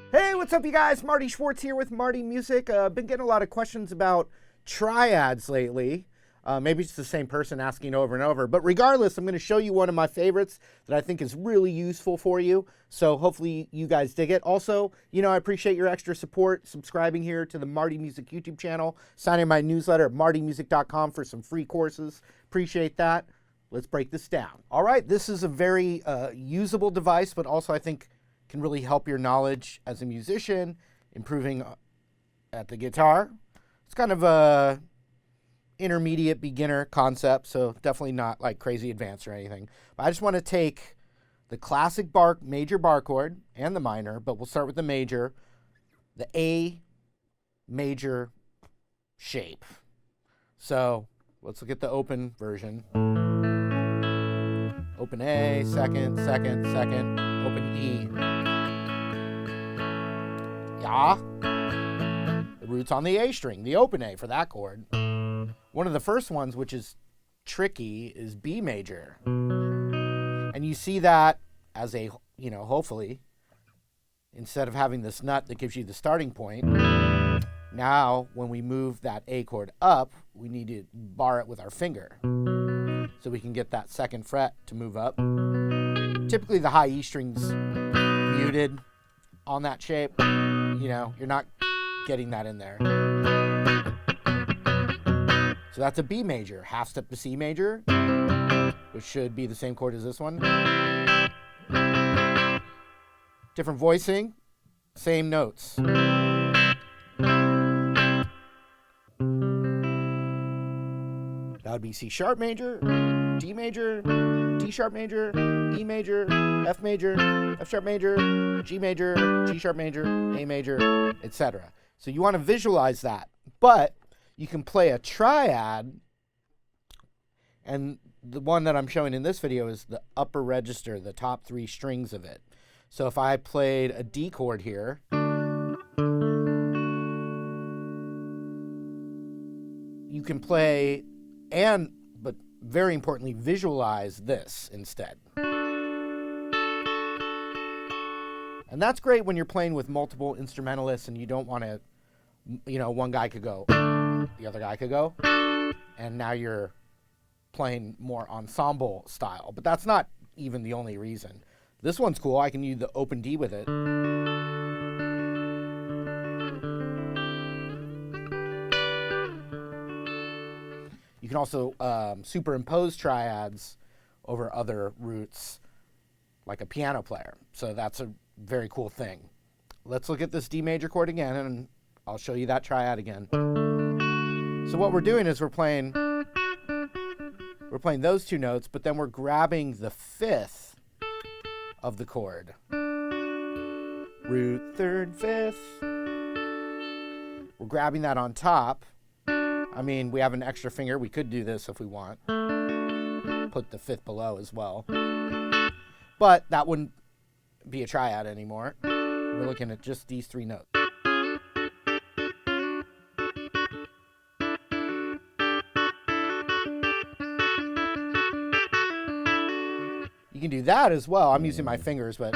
Hey, what's up, you guys? Marty Schwartz here with Marty Music. Been getting a lot of questions about triads lately. Maybe it's the same person asking over and over. But regardless, I'm going to show you one of my favorites that I think is really useful for you. So hopefully you guys dig it. Also, I appreciate your extra support, subscribing here to the Marty Music YouTube channel, signing my newsletter at martymusic.com for some free courses. Appreciate that. Let's break this down. All right, this is a very usable device, but also I think can really help your knowledge as a musician, improving at the guitar. It's kind of a intermediate beginner concept, so definitely not like crazy advanced or anything. But I just want to take the classic major bar chord and the minor, but we'll start with the major, the A major shape. So let's look at the open version. Open A, second, second, second, open E. Ya. The root's on the A string, the open A for that chord. One of the first ones, which is tricky, is B major. And you see that as a, hopefully, instead of having this nut that gives you the starting point, now when we move that A chord up, we need to bar it with our finger. So we can get that second fret to move up. Typically the high E string's muted on that shape. You're not getting that in there. So that's a B major, half step to C major, which should be the same chord as this one. Different voicing, same notes. That would be C sharp major, D major, D sharp major, E major, F sharp major, G major, G sharp major, A major, etc. So you want to visualize that. But you can play a triad, and the one that I'm showing in this video is the upper register, the top three strings of it. So if I played a D chord here, you can play but very importantly, visualize this instead. And that's great when you're playing with multiple instrumentalists and you don't want to, one guy could go, the other guy could go, and now you're playing more ensemble style. But that's not even the only reason. This one's cool. I can use the open D with it. You can also superimpose triads over other roots like a piano player. So that's a very cool thing. Let's look at this D major chord again, and I'll show you that triad again. So what we're doing is we're playing those two notes, but then we're grabbing the fifth of the chord. Root, third, fifth. We're grabbing that on top. We have an extra finger. We could do this if we want. Put the fifth below as well. But that wouldn't be a triad anymore. We're looking at just these three notes. You can do that as well. I'm using my fingers, but...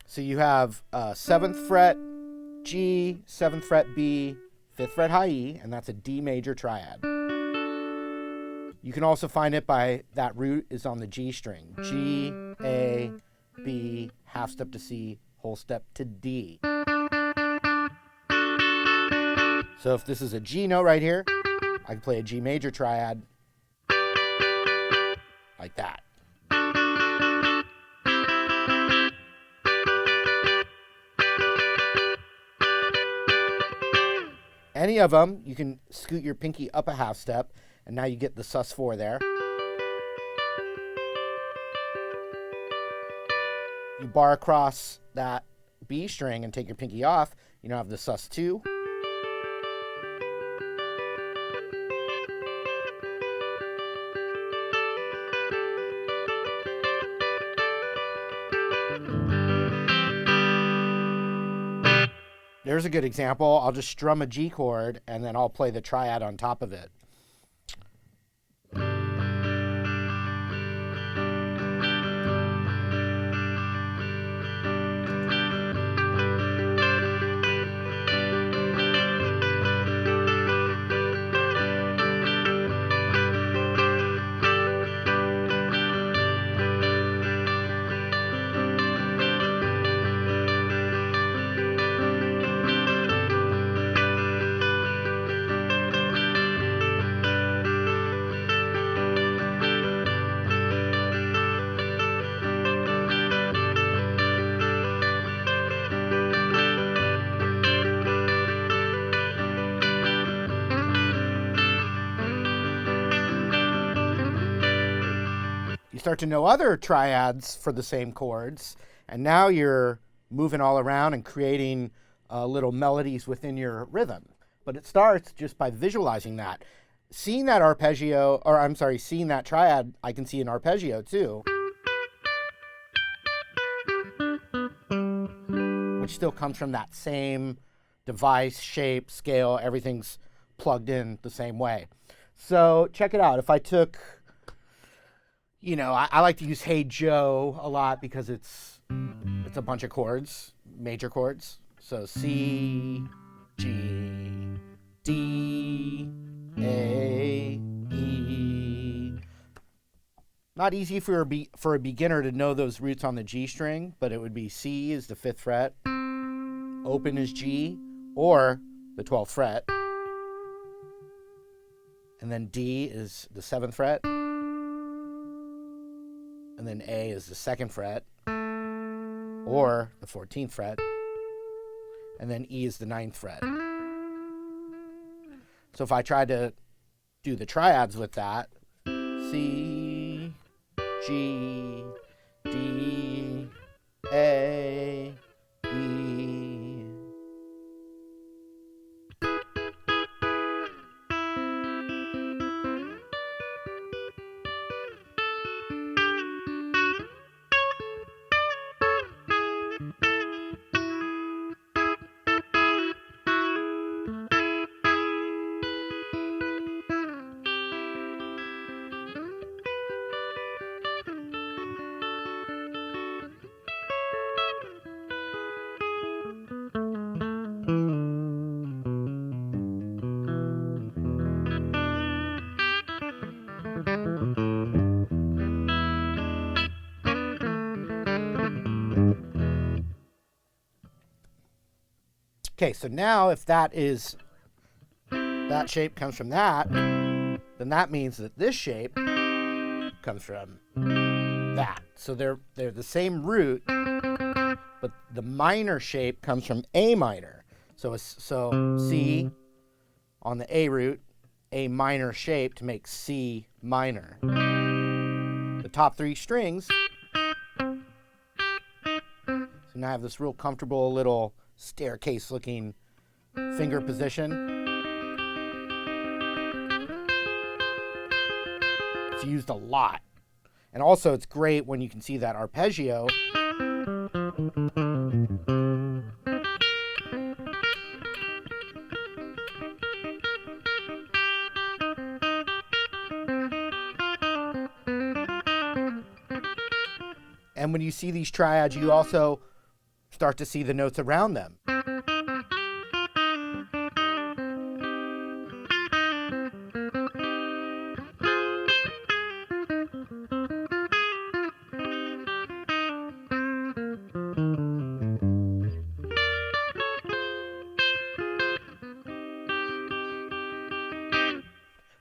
So you have 7th fret G, 7th fret B, 5th fret high E, and that's a D major triad. You can also find it by that root is on the G string. G, A, B, half step to C, whole step to D. So if this is a G note right here, I can play a G major triad like that. Any of them, you can scoot your pinky up a half step, and now you get the sus4 there. You bar across that B string and take your pinky off, you now have the sus2. There's a good example. I'll just strum a G chord, and then I'll play the triad on top of it. start to know other triads for the same chords, and now you're moving all around and creating little melodies within your rhythm. But it starts just by visualizing that. Seeing that arpeggio, or I'm sorry, seeing that triad, I can see an arpeggio too, which still comes from that same device, shape, scale, everything's plugged in the same way. So check it out. If I took, I like to use Hey Joe a lot because it's a bunch of chords, major chords. So C, G, D, A, E. Not easy for a beginner to know those roots on the G string, but it would be C is the 5th fret, open is G, or the 12th fret, and then D is the 7th fret, and then A is the 2nd fret, or the 14th fret, and then E is the 9th fret. So if I tried to do the triads with that, C, G, D, A, E. Okay, so now if that shape comes from that, then that means that this shape comes from that. So they're the same root, but the minor shape comes from A minor. So C on the A root, A minor shape to make C minor. The top 3 strings. So now I have this real comfortable little staircase looking finger position. It's used a lot. And also it's great when you can see that arpeggio. And when you see these triads, you also start to see the notes around them.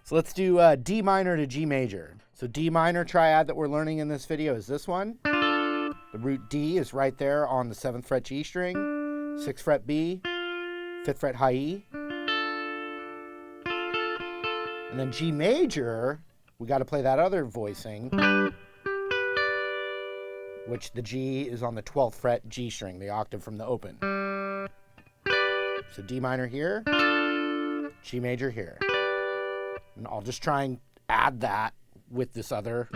So let's do D minor to G major. So D minor triad that we're learning in this video is this one. The root D is right there on the 7th fret G string, 6th fret B, 5th fret high E. And then G major, we got to play that other voicing, which the G is on the 12th fret G string, the octave from the open. So D minor here, G major here. And I'll just try and add that with this other.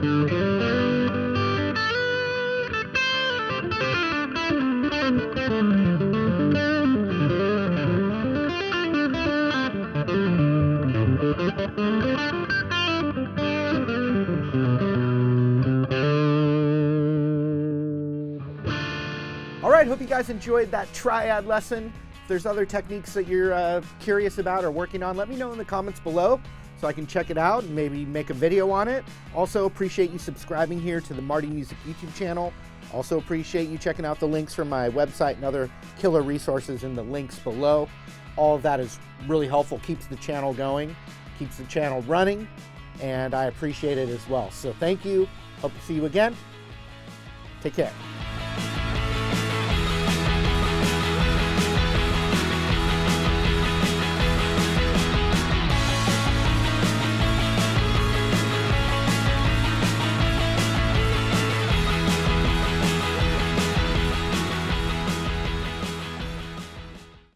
All right, hope you guys enjoyed that triad lesson. If there's other techniques that you're curious about or working on, let me know in the comments below so I can check it out and maybe make a video on it. Also appreciate you subscribing here to the Marty Music YouTube channel. Also appreciate you checking out the links from my website and other killer resources in the links below. All of that is really helpful, keeps the channel going, keeps the channel running, and I appreciate it as well. So thank you. Hope to see you again. Take care.